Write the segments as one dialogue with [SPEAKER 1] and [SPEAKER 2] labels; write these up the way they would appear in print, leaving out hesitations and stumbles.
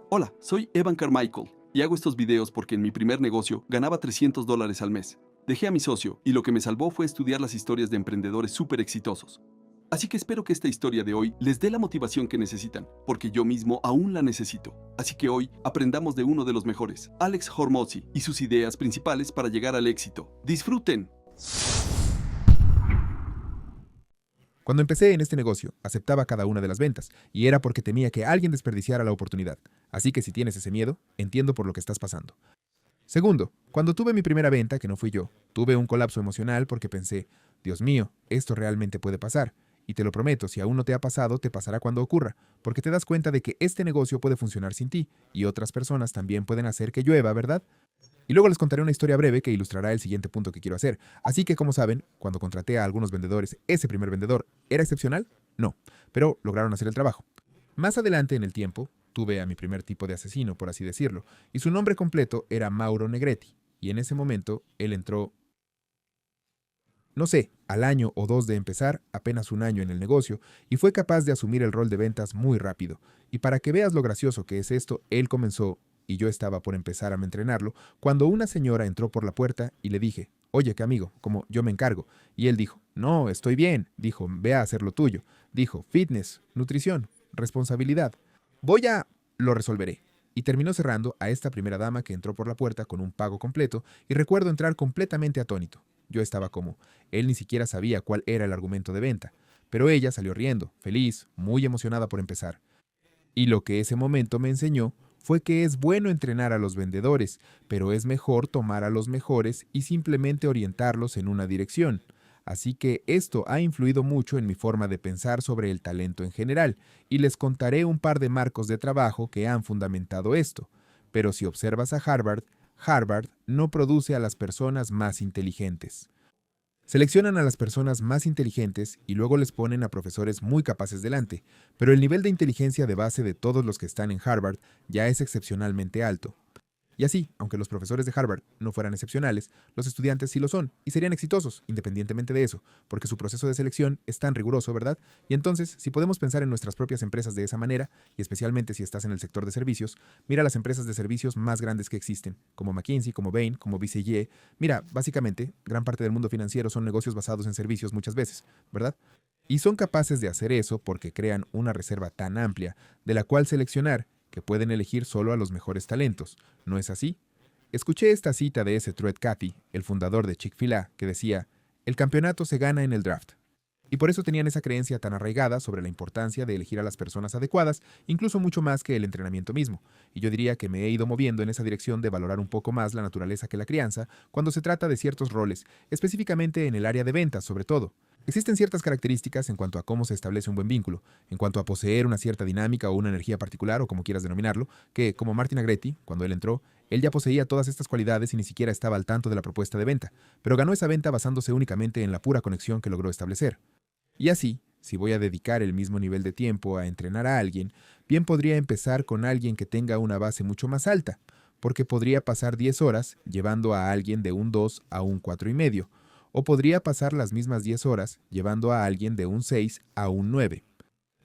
[SPEAKER 1] Hola, soy Evan Carmichael y hago estos videos porque en mi primer negocio ganaba $300 al mes. Dejé a mi socio y lo que me salvó fue estudiar las historias de emprendedores súper exitosos. Así que espero que esta historia de hoy les dé la motivación que necesitan, porque yo mismo aún la necesito. Así que hoy aprendamos de uno de los mejores, Alex Hormozi, y sus ideas principales para llegar al éxito. ¡Disfruten!
[SPEAKER 2] Cuando empecé en este negocio, aceptaba cada una de las ventas, y era porque temía que alguien desperdiciara la oportunidad. Así que si tienes ese miedo, entiendo por lo que estás pasando. Segundo, cuando tuve mi primera venta, que no fui yo, tuve un colapso emocional porque pensé, Dios mío, esto realmente puede pasar. Y te lo prometo, si aún no te ha pasado, te pasará cuando ocurra, porque te das cuenta de que este negocio puede funcionar sin ti, y otras personas también pueden hacer que llueva, ¿verdad? Y luego les contaré una historia breve que ilustrará el siguiente punto que quiero hacer. Así que, como saben, cuando contraté a algunos vendedores, ¿ese primer vendedor era excepcional? No, pero lograron hacer el trabajo. Más adelante en el tiempo, tuve a mi primer tipo de asesino, por así decirlo, y su nombre completo era Mauro Negretti, y en ese momento él entró, no sé, al año o dos de empezar, apenas un año en el negocio, y fue capaz de asumir el rol de ventas muy rápido. Y para que veas lo gracioso que es esto, él comenzó, y yo estaba por empezar a entrenarlo, cuando una señora entró por la puerta y le dije, oye, qué amigo, como yo me encargo. Y él dijo, no, estoy bien. Dijo, ve a hacer lo tuyo. Dijo, fitness, nutrición, responsabilidad. Voy a... lo resolveré. Y terminó cerrando a esta primera dama que entró por la puerta con un pago completo, y recuerdo entrar completamente atónito. Yo estaba como, él ni siquiera sabía cuál era el argumento de venta, pero ella salió riendo, feliz, muy emocionada por empezar. Y lo que ese momento me enseñó fue que es bueno entrenar a los vendedores, pero es mejor tomar a los mejores y simplemente orientarlos en una dirección. Así que esto ha influido mucho en mi forma de pensar sobre el talento en general, y les contaré un par de marcos de trabajo que han fundamentado esto. Pero si observas a Harvard, Harvard no produce a las personas más inteligentes. Seleccionan a las personas más inteligentes y luego les ponen a profesores muy capaces delante, pero el nivel de inteligencia de base de todos los que están en Harvard ya es excepcionalmente alto. Y así, aunque los profesores de Harvard no fueran excepcionales, los estudiantes sí lo son y serían exitosos, independientemente de eso, porque su proceso de selección es tan riguroso, ¿verdad? Y entonces, si podemos pensar en nuestras propias empresas de esa manera, y especialmente si estás en el sector de servicios, mira las empresas de servicios más grandes que existen, como McKinsey, como Bain, como BCG. Mira, básicamente, gran parte del mundo financiero son negocios basados en servicios muchas veces, ¿verdad? Y son capaces de hacer eso porque crean una reserva tan amplia de la cual seleccionar que pueden elegir solo a los mejores talentos. ¿No es así? Escuché esta cita de ese Truett Cathy, el fundador de Chick-fil-A, que decía, el campeonato se gana en el draft. Y por eso tenían esa creencia tan arraigada sobre la importancia de elegir a las personas adecuadas, incluso mucho más que el entrenamiento mismo. Y yo diría que me he ido moviendo en esa dirección de valorar un poco más la naturaleza que la crianza cuando se trata de ciertos roles, específicamente en el área de ventas sobre todo. Existen ciertas características en cuanto a cómo se establece un buen vínculo, en cuanto a poseer una cierta dinámica o una energía particular, o como quieras denominarlo, que, como Martin Agretti, cuando él entró, él ya poseía todas estas cualidades y ni siquiera estaba al tanto de la propuesta de venta, pero ganó esa venta basándose únicamente en la pura conexión que logró establecer. Y así, si voy a dedicar el mismo nivel de tiempo a entrenar a alguien, bien podría empezar con alguien que tenga una base mucho más alta, porque podría pasar 10 horas llevando a alguien de un 2 a un 4,5, o podría pasar las mismas 10 horas llevando a alguien de un 6 a un 9.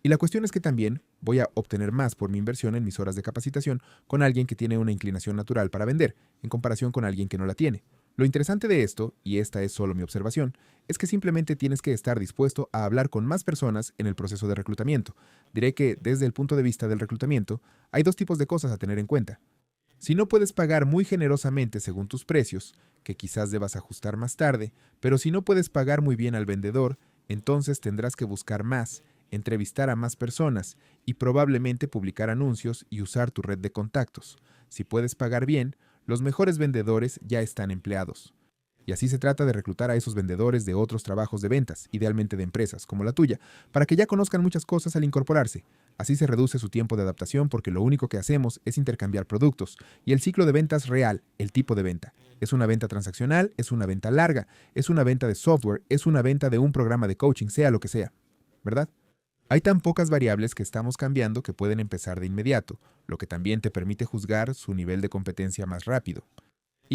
[SPEAKER 2] Y la cuestión es que también voy a obtener más por mi inversión en mis horas de capacitación con alguien que tiene una inclinación natural para vender, en comparación con alguien que no la tiene. Lo interesante de esto, y esta es solo mi observación, es que simplemente tienes que estar dispuesto a hablar con más personas en el proceso de reclutamiento. Diré que, desde el punto de vista del reclutamiento, hay dos tipos de cosas a tener en cuenta. Si no puedes pagar muy generosamente según tus precios, que quizás debas ajustar más tarde, pero si no puedes pagar muy bien al vendedor, entonces tendrás que buscar más, entrevistar a más personas y probablemente publicar anuncios y usar tu red de contactos. Si puedes pagar bien, los mejores vendedores ya están empleados. Y así se trata de reclutar a esos vendedores de otros trabajos de ventas, idealmente de empresas como la tuya, para que ya conozcan muchas cosas al incorporarse. Así se reduce su tiempo de adaptación porque lo único que hacemos es intercambiar productos. Y el ciclo de ventas real, el tipo de venta. Es una venta transaccional, es una venta larga, es una venta de software, es una venta de un programa de coaching, sea lo que sea. ¿Verdad? Hay tan pocas variables que estamos cambiando que pueden empezar de inmediato, lo que también te permite juzgar su nivel de competencia más rápido.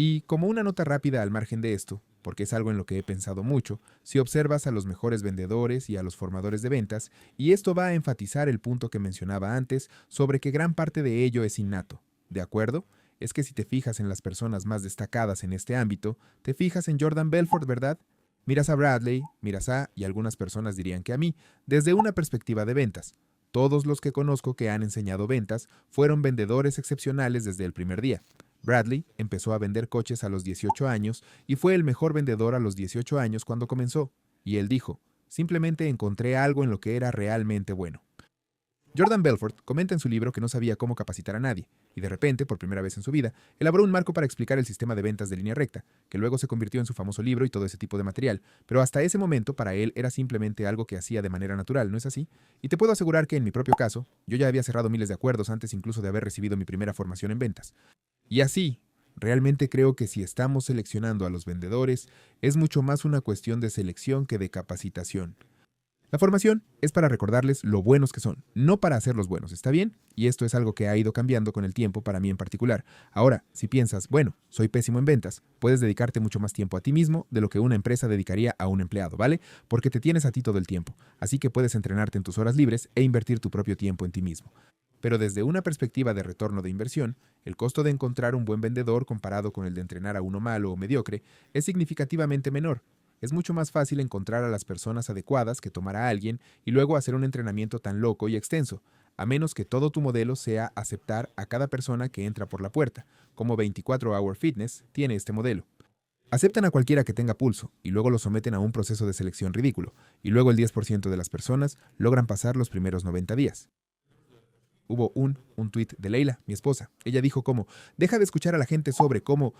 [SPEAKER 2] Y como una nota rápida al margen de esto, porque es algo en lo que he pensado mucho, si observas a los mejores vendedores y a los formadores de ventas, y esto va a enfatizar el punto que mencionaba antes sobre que gran parte de ello es innato, ¿de acuerdo? Es que si te fijas en las personas más destacadas en este ámbito, te fijas en Jordan Belfort, ¿verdad? Miras a Bradley, miras a, y algunas personas dirían que a mí, desde una perspectiva de ventas. Todos los que conozco que han enseñado ventas fueron vendedores excepcionales desde el primer día. Bradley empezó a vender coches a los 18 años y fue el mejor vendedor a los 18 años cuando comenzó. Y él dijo, simplemente encontré algo en lo que era realmente bueno. Jordan Belfort comenta en su libro que no sabía cómo capacitar a nadie, y de repente, por primera vez en su vida, elaboró un marco para explicar el sistema de ventas de línea recta, que luego se convirtió en su famoso libro y todo ese tipo de material, pero hasta ese momento para él era simplemente algo que hacía de manera natural, ¿no es así? Y te puedo asegurar que en mi propio caso, yo ya había cerrado miles de acuerdos antes incluso de haber recibido mi primera formación en ventas. Y así, realmente creo que si estamos seleccionando a los vendedores, es mucho más una cuestión de selección que de capacitación. La formación es para recordarles lo buenos que son, no para hacerlos buenos, ¿está bien? Y esto es algo que ha ido cambiando con el tiempo para mí en particular. Ahora, si piensas, bueno, soy pésimo en ventas, puedes dedicarte mucho más tiempo a ti mismo de lo que una empresa dedicaría a un empleado, ¿vale? Porque te tienes a ti todo el tiempo, así que puedes entrenarte en tus horas libres e invertir tu propio tiempo en ti mismo. Pero desde una perspectiva de retorno de inversión, el costo de encontrar un buen vendedor comparado con el de entrenar a uno malo o mediocre es significativamente menor. Es mucho más fácil encontrar a las personas adecuadas que tomar a alguien y luego hacer un entrenamiento tan loco y extenso, a menos que todo tu modelo sea aceptar a cada persona que entra por la puerta, como 24 Hour Fitness tiene este modelo. Aceptan a cualquiera que tenga pulso y luego lo someten a un proceso de selección ridículo, y luego el 10% de las personas logran pasar los primeros 90 días. Hubo un tuit de Leila, mi esposa. Ella dijo deja de escuchar a la gente sobre cómo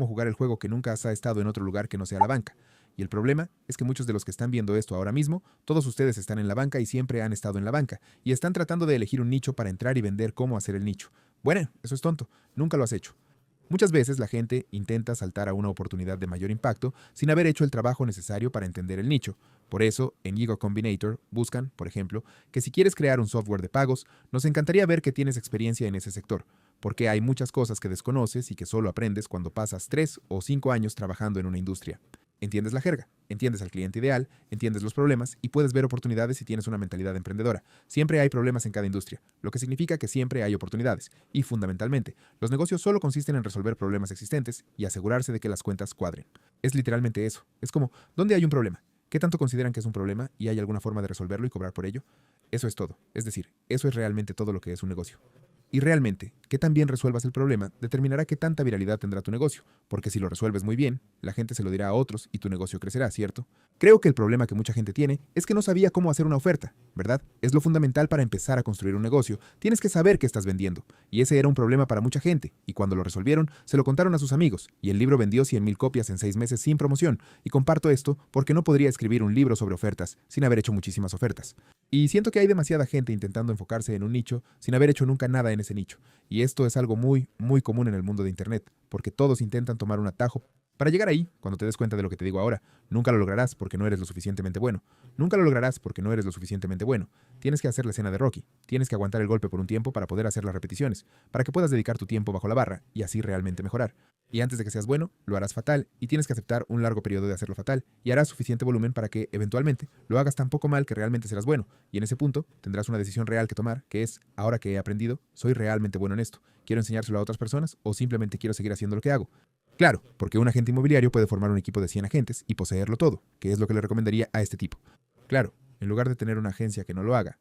[SPEAKER 2] jugar el juego que nunca has estado en otro lugar que no sea la banca. Y el problema es que muchos de los que están viendo esto ahora mismo, todos ustedes están en la banca y siempre han estado en la banca, y están tratando de elegir un nicho para entrar y vender cómo hacer el nicho. Bueno, eso es tonto, nunca lo has hecho. Muchas veces la gente intenta saltar a una oportunidad de mayor impacto sin haber hecho el trabajo necesario para entender el nicho. Por eso, en Ego Combinator buscan, por ejemplo, que si quieres crear un software de pagos, nos encantaría ver que tienes experiencia en ese sector, porque hay muchas cosas que desconoces y que solo aprendes cuando pasas 3 o 5 años trabajando en una industria. Entiendes la jerga, entiendes al cliente ideal, entiendes los problemas y puedes ver oportunidades si tienes una mentalidad emprendedora. Siempre hay problemas en cada industria, lo que significa que siempre hay oportunidades. Y fundamentalmente, los negocios solo consisten en resolver problemas existentes y asegurarse de que las cuentas cuadren. Es literalmente eso. Es como, ¿dónde hay un problema? ¿Qué tanto consideran que es un problema y hay alguna forma de resolverlo y cobrar por ello? Eso es todo. Es decir, eso es realmente todo lo que es un negocio. Y realmente, qué tan bien resuelvas el problema determinará qué tanta viralidad tendrá tu negocio, porque si lo resuelves muy bien, la gente se lo dirá a otros y tu negocio crecerá, ¿cierto? Creo que el problema que mucha gente tiene es que no sabía cómo hacer una oferta, ¿verdad? Es lo fundamental para empezar a construir un negocio. Tienes que saber qué estás vendiendo. Y ese era un problema para mucha gente, y cuando lo resolvieron, se lo contaron a sus amigos, y el libro vendió 100,000 copias en 6 meses sin promoción, y comparto esto porque no podría escribir un libro sobre ofertas sin haber hecho muchísimas ofertas. Y siento que hay demasiada gente intentando enfocarse en un nicho sin haber hecho nunca nada en ese nicho. Y esto es algo muy, muy común en el mundo de Internet, porque todos intentan tomar un atajo para llegar ahí. Cuando te des cuenta de lo que te digo ahora, nunca lo lograrás porque no eres lo suficientemente bueno. Nunca lo lograrás porque no eres lo suficientemente bueno. Tienes que hacer la escena de Rocky. Tienes que aguantar el golpe por un tiempo para poder hacer las repeticiones, para que puedas dedicar tu tiempo bajo la barra y así realmente mejorar. Y antes de que seas bueno, lo harás fatal y tienes que aceptar un largo periodo de hacerlo fatal y harás suficiente volumen para que, eventualmente, lo hagas tan poco mal que realmente serás bueno. Y en ese punto, tendrás una decisión real que tomar, que es, ahora que he aprendido, ¿soy realmente bueno en esto? ¿Quiero enseñárselo a otras personas o simplemente quiero seguir haciendo lo que hago? Claro, porque un agente inmobiliario puede formar un equipo de 100 agentes y poseerlo todo, que es lo que le recomendaría a este tipo. Claro, en lugar de tener una agencia que no lo haga.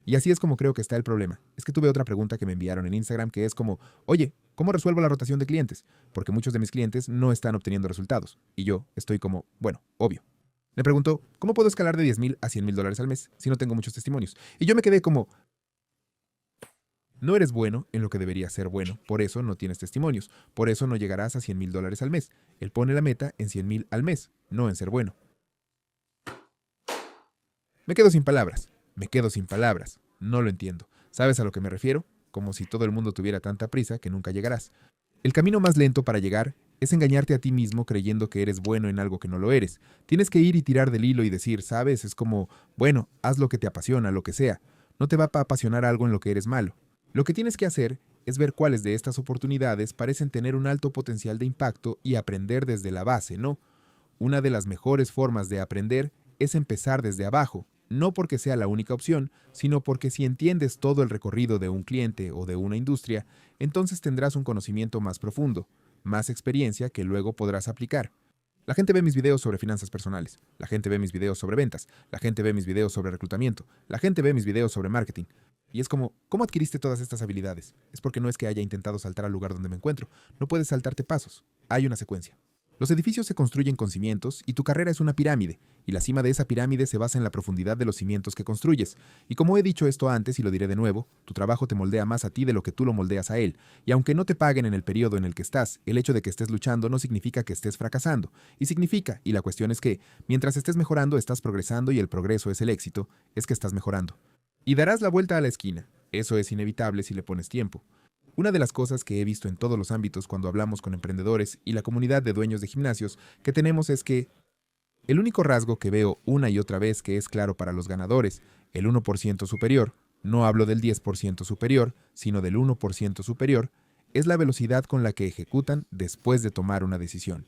[SPEAKER 2] Y así es como creo que está el problema. Es que tuve otra pregunta que me enviaron en Instagram que es oye, ¿cómo resuelvo la rotación de clientes? Porque muchos de mis clientes no están obteniendo resultados. Y yo estoy bueno, obvio. Me preguntó, ¿cómo puedo escalar de 10,000 a 100,000 dólares al mes si no tengo muchos testimonios? Y yo me quedé no eres bueno en lo que deberías ser bueno, por eso no tienes testimonios, por eso no llegarás a 100,000 dólares al mes. Él pone la meta en 100,000 al mes, no en ser bueno. Me quedo sin palabras, no lo entiendo. ¿Sabes a lo que me refiero? Como si todo el mundo tuviera tanta prisa que nunca llegarás. El camino más lento para llegar es engañarte a ti mismo creyendo que eres bueno en algo que no lo eres. Tienes que ir y tirar del hilo y decir, ¿sabes? Es bueno, haz lo que te apasiona, lo que sea. No te va a apasionar algo en lo que eres malo. Lo que tienes que hacer es ver cuáles de estas oportunidades parecen tener un alto potencial de impacto y aprender desde la base, ¿no? Una de las mejores formas de aprender es empezar desde abajo, no porque sea la única opción, sino porque si entiendes todo el recorrido de un cliente o de una industria, entonces tendrás un conocimiento más profundo, más experiencia que luego podrás aplicar. La gente ve mis videos sobre finanzas personales, la gente ve mis videos sobre ventas, la gente ve mis videos sobre reclutamiento, la gente ve mis videos sobre marketing. Y es como, ¿cómo adquiriste todas estas habilidades? Es porque no es que haya intentado saltar al lugar donde me encuentro, no puedes saltarte pasos, hay una secuencia. Los edificios se construyen con cimientos y tu carrera es una pirámide, y la cima de esa pirámide se basa en la profundidad de los cimientos que construyes. Y como he dicho esto antes y lo diré de nuevo, tu trabajo te moldea más a ti de lo que tú lo moldeas a él, y aunque no te paguen en el periodo en el que estás, el hecho de que estés luchando no significa que estés fracasando, y significa, y la cuestión es que, mientras estés mejorando estás progresando y el progreso es el éxito, es que estás mejorando. Y darás la vuelta a la esquina, eso es inevitable si le pones tiempo. Una de las cosas que he visto en todos los ámbitos cuando hablamos con emprendedores y la comunidad de dueños de gimnasios que tenemos es que el único rasgo que veo una y otra vez que es claro para los ganadores, el 1% superior, no hablo del 10% superior, sino del 1% superior, es la velocidad con la que ejecutan después de tomar una decisión.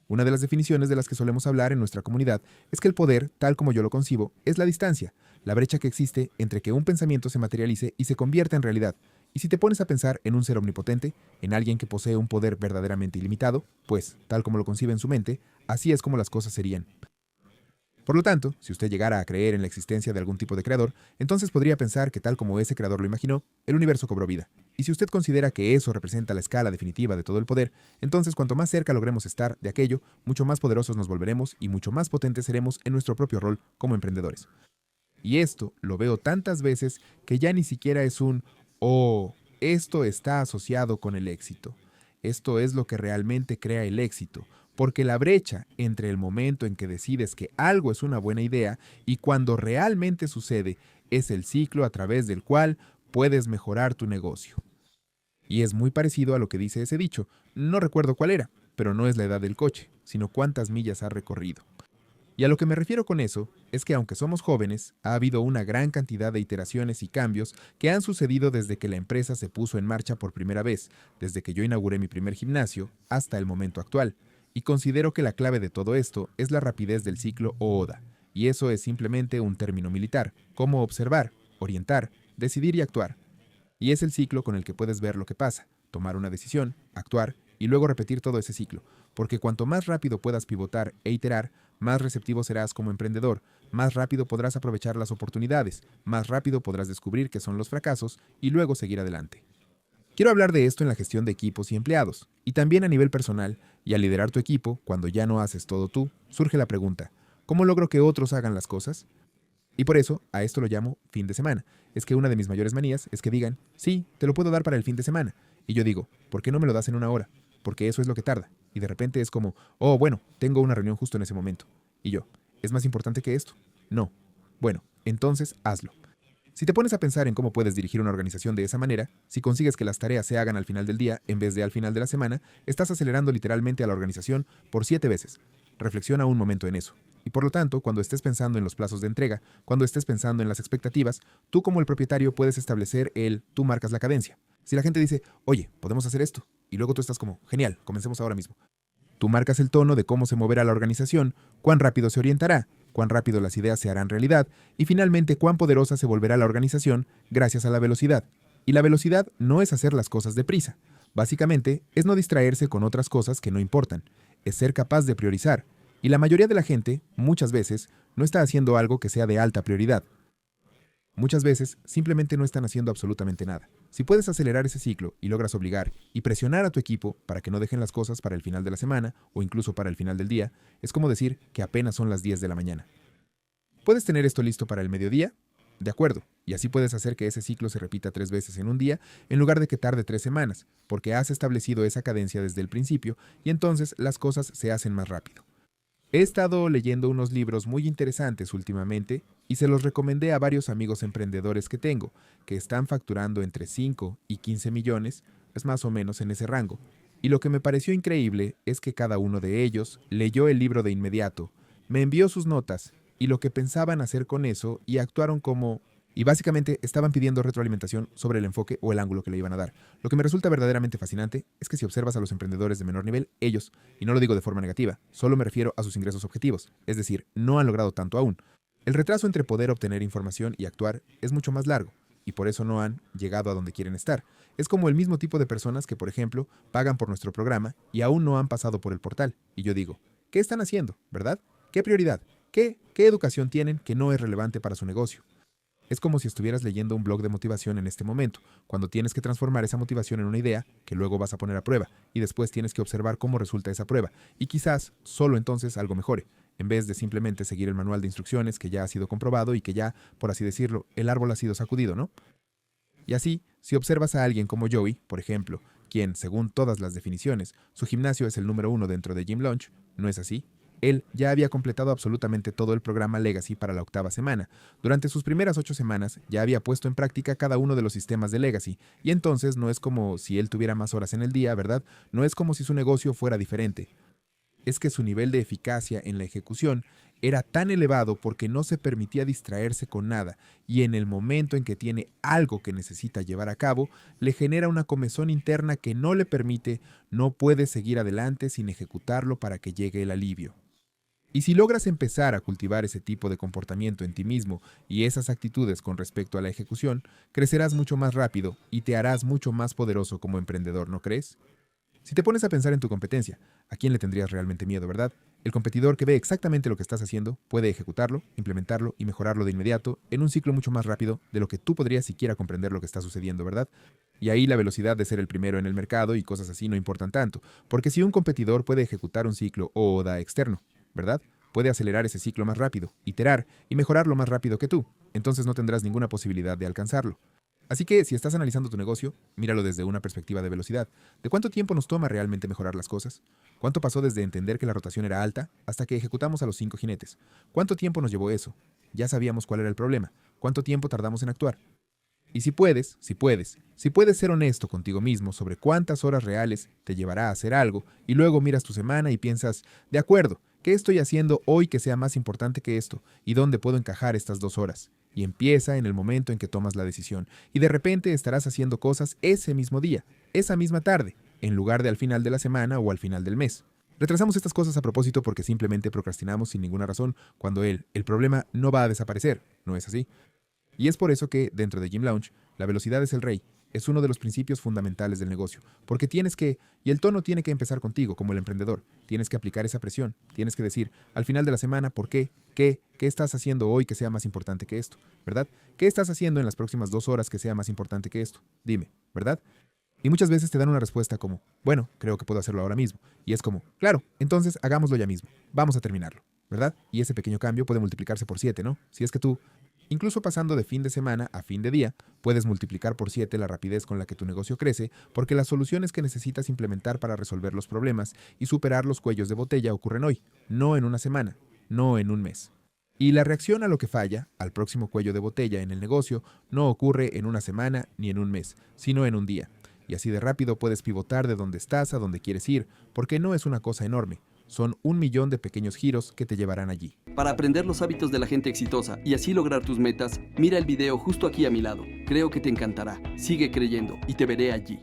[SPEAKER 2] Una de las definiciones de las que solemos hablar en nuestra comunidad es que el poder, tal como yo lo concibo, es la distancia, la brecha que existe entre que un pensamiento se materialice y se convierta en realidad. Y si te pones a pensar en un ser omnipotente, en alguien que posee un poder verdaderamente ilimitado, pues, tal como lo concibe en su mente, así es como las cosas serían. Por lo tanto, si usted llegara a creer en la existencia de algún tipo de creador, entonces podría pensar que tal como ese creador lo imaginó, el universo cobró vida. Y si usted considera que eso representa la escala definitiva de todo el poder, entonces cuanto más cerca logremos estar de aquello, mucho más poderosos nos volveremos y mucho más potentes seremos en nuestro propio rol como emprendedores. Y esto lo veo tantas veces que ya ni siquiera es un "oh, esto está asociado con el éxito". Esto es lo que realmente crea el éxito, porque la brecha entre el momento en que decides que algo es una buena idea y cuando realmente sucede es el ciclo a través del cual puedes mejorar tu negocio. Y es muy parecido a lo que dice ese dicho, no recuerdo cuál era, pero no es la edad del coche, sino cuántas millas ha recorrido. Y a lo que me refiero con eso es que aunque somos jóvenes, ha habido una gran cantidad de iteraciones y cambios que han sucedido desde que la empresa se puso en marcha por primera vez, desde que yo inauguré mi primer gimnasio, hasta el momento actual. Y considero que la clave de todo esto es la rapidez del ciclo o ODA. Y eso es simplemente un término militar, como observar, orientar, decidir y actuar. Y es el ciclo con el que puedes ver lo que pasa, tomar una decisión, actuar y luego repetir todo ese ciclo, porque cuanto más rápido puedas pivotar e iterar, más receptivo serás como emprendedor, más rápido podrás aprovechar las oportunidades, más rápido podrás descubrir qué son los fracasos y luego seguir adelante. Quiero hablar de esto en la gestión de equipos y empleados, y también a nivel personal, y al liderar tu equipo, cuando ya no haces todo tú, surge la pregunta, ¿cómo logro que otros hagan las cosas? Y por eso, a esto lo llamo fin de semana. Es que una de mis mayores manías es que digan, sí, te lo puedo dar para el fin de semana. Y yo digo, ¿por qué no me lo das en una hora? Porque eso es lo que tarda. Y de repente es como, oh, bueno, tengo una reunión justo en ese momento. Y yo, ¿es más importante que esto? No. Bueno, entonces hazlo. Si te pones a pensar en cómo puedes dirigir una organización de esa manera, si consigues que las tareas se hagan al final del día en vez de al final de la semana, estás acelerando literalmente a la organización por 7 veces. Reflexiona un momento en eso. Y por lo tanto, cuando estés pensando en los plazos de entrega, cuando estés pensando en las expectativas, tú como el propietario puedes establecer tú marcas la cadencia. Si la gente dice, oye, podemos hacer esto, y luego tú estás como, genial, comencemos ahora mismo. Tú marcas el tono de cómo se moverá la organización, cuán rápido se orientará, cuán rápido las ideas se harán realidad, y finalmente cuán poderosa se volverá la organización gracias a la velocidad. Y la velocidad no es hacer las cosas deprisa. Básicamente, es no distraerse con otras cosas que no importan. Es ser capaz de priorizar. Y la mayoría de la gente, muchas veces, no está haciendo algo que sea de alta prioridad. Muchas veces, simplemente no están haciendo absolutamente nada. Si puedes acelerar ese ciclo y logras obligar y presionar a tu equipo para que no dejen las cosas para el final de la semana o incluso para el final del día, es como decir que apenas son las 10 de la mañana. ¿Puedes tener esto listo para el mediodía? De acuerdo, y así puedes hacer que ese ciclo se repita 3 veces en un día en lugar de que tarde 3 semanas, porque has establecido esa cadencia desde el principio y entonces las cosas se hacen más rápido. He estado leyendo unos libros muy interesantes últimamente y se los recomendé a varios amigos emprendedores que tengo, que están facturando entre 5 y 15 millones, es más o menos en ese rango. Y lo que me pareció increíble es que cada uno de ellos leyó el libro de inmediato, me envió sus notas y lo que pensaban hacer con eso y actuaron como, y básicamente estaban pidiendo retroalimentación sobre el enfoque o el ángulo que le iban a dar. Lo que me resulta verdaderamente fascinante es que si observas a los emprendedores de menor nivel, ellos, y no lo digo de forma negativa, solo me refiero a sus ingresos objetivos, es decir, no han logrado tanto aún. El retraso entre poder obtener información y actuar es mucho más largo, y por eso no han llegado a donde quieren estar. Es como el mismo tipo de personas que, por ejemplo, pagan por nuestro programa y aún no han pasado por el portal. Y yo digo, ¿qué están haciendo, verdad? ¿Qué prioridad? ¿Qué educación tienen que no es relevante para su negocio? Es como si estuvieras leyendo un blog de motivación en este momento, cuando tienes que transformar esa motivación en una idea que luego vas a poner a prueba y después tienes que observar cómo resulta esa prueba y quizás solo entonces algo mejore, en vez de simplemente seguir el manual de instrucciones que ya ha sido comprobado y que ya, por así decirlo, el árbol ha sido sacudido, ¿no? Y así, si observas a alguien como Joey, por ejemplo, quien, según todas las definiciones, su gimnasio es el número 1 dentro de Gym Launch, ¿no es así? Él ya había completado absolutamente todo el programa Legacy para la 8ª semana. Durante sus primeras 8 semanas ya había puesto en práctica cada uno de los sistemas de Legacy, y entonces no es como si él tuviera más horas en el día, ¿verdad? No es como si su negocio fuera diferente. Es que su nivel de eficacia en la ejecución era tan elevado porque no se permitía distraerse con nada, y en el momento en que tiene algo que necesita llevar a cabo, le genera una comezón interna que no le permite, no puede seguir adelante sin ejecutarlo para que llegue el alivio. Y si logras empezar a cultivar ese tipo de comportamiento en ti mismo y esas actitudes con respecto a la ejecución, crecerás mucho más rápido y te harás mucho más poderoso como emprendedor, ¿no crees? Si te pones a pensar en tu competencia, ¿a quién le tendrías realmente miedo, verdad? El competidor que ve exactamente lo que estás haciendo puede ejecutarlo, implementarlo y mejorarlo de inmediato en un ciclo mucho más rápido de lo que tú podrías siquiera comprender lo que está sucediendo, ¿verdad? Y ahí la velocidad de ser el primero en el mercado y cosas así no importan tanto, porque si un competidor puede ejecutar un ciclo o OODA externo, ¿verdad? Puede acelerar ese ciclo más rápido, iterar y mejorarlo más rápido que tú, entonces no tendrás ninguna posibilidad de alcanzarlo. Así que si estás analizando tu negocio, míralo desde una perspectiva de velocidad. ¿De cuánto tiempo nos toma realmente mejorar las cosas? ¿Cuánto pasó desde entender que la rotación era alta hasta que ejecutamos a los 5 jinetes? ¿Cuánto tiempo nos llevó eso? Ya sabíamos cuál era el problema. ¿Cuánto tiempo tardamos en actuar? Y si puedes ser honesto contigo mismo sobre cuántas horas reales te llevará a hacer algo y luego miras tu semana y piensas, de acuerdo, ¿qué estoy haciendo hoy que sea más importante que esto? ¿Y dónde puedo encajar estas 2 horas? Y empieza en el momento en que tomas la decisión. Y de repente estarás haciendo cosas ese mismo día, esa misma tarde, en lugar de al final de la semana o al final del mes. Retrasamos estas cosas a propósito porque simplemente procrastinamos sin ninguna razón cuando el problema no va a desaparecer, ¿no es así? Y es por eso que, dentro de Gym Launch, la velocidad es el rey. Es uno de los principios fundamentales del negocio. Porque y el tono tiene que empezar contigo, como el emprendedor. Tienes que aplicar esa presión. Tienes que decir, al final de la semana, ¿por qué? ¿Qué estás haciendo hoy que sea más importante que esto? ¿Verdad? ¿Qué estás haciendo en las próximas 2 horas que sea más importante que esto? Dime, ¿verdad? Y muchas veces te dan una respuesta como, bueno, creo que puedo hacerlo ahora mismo. Y es como, claro, entonces hagámoslo ya mismo. Vamos a terminarlo, ¿verdad? Y ese pequeño cambio puede multiplicarse por 7, ¿no? Si es que tú, incluso pasando de fin de semana a fin de día, puedes multiplicar por 7 la rapidez con la que tu negocio crece, porque las soluciones que necesitas implementar para resolver los problemas y superar los cuellos de botella ocurren hoy, no en una semana, no en un mes. Y la reacción a lo que falla, al próximo cuello de botella en el negocio, no ocurre en una semana ni en un mes, sino en un día. Y así de rápido puedes pivotar de donde estás a donde quieres ir, porque no es una cosa enorme. Son 1.000.000 de pequeños giros que te llevarán allí.
[SPEAKER 1] Para aprender los hábitos de la gente exitosa y así lograr tus metas, mira el video justo aquí a mi lado. Creo que te encantará. Sigue creyendo y te veré allí.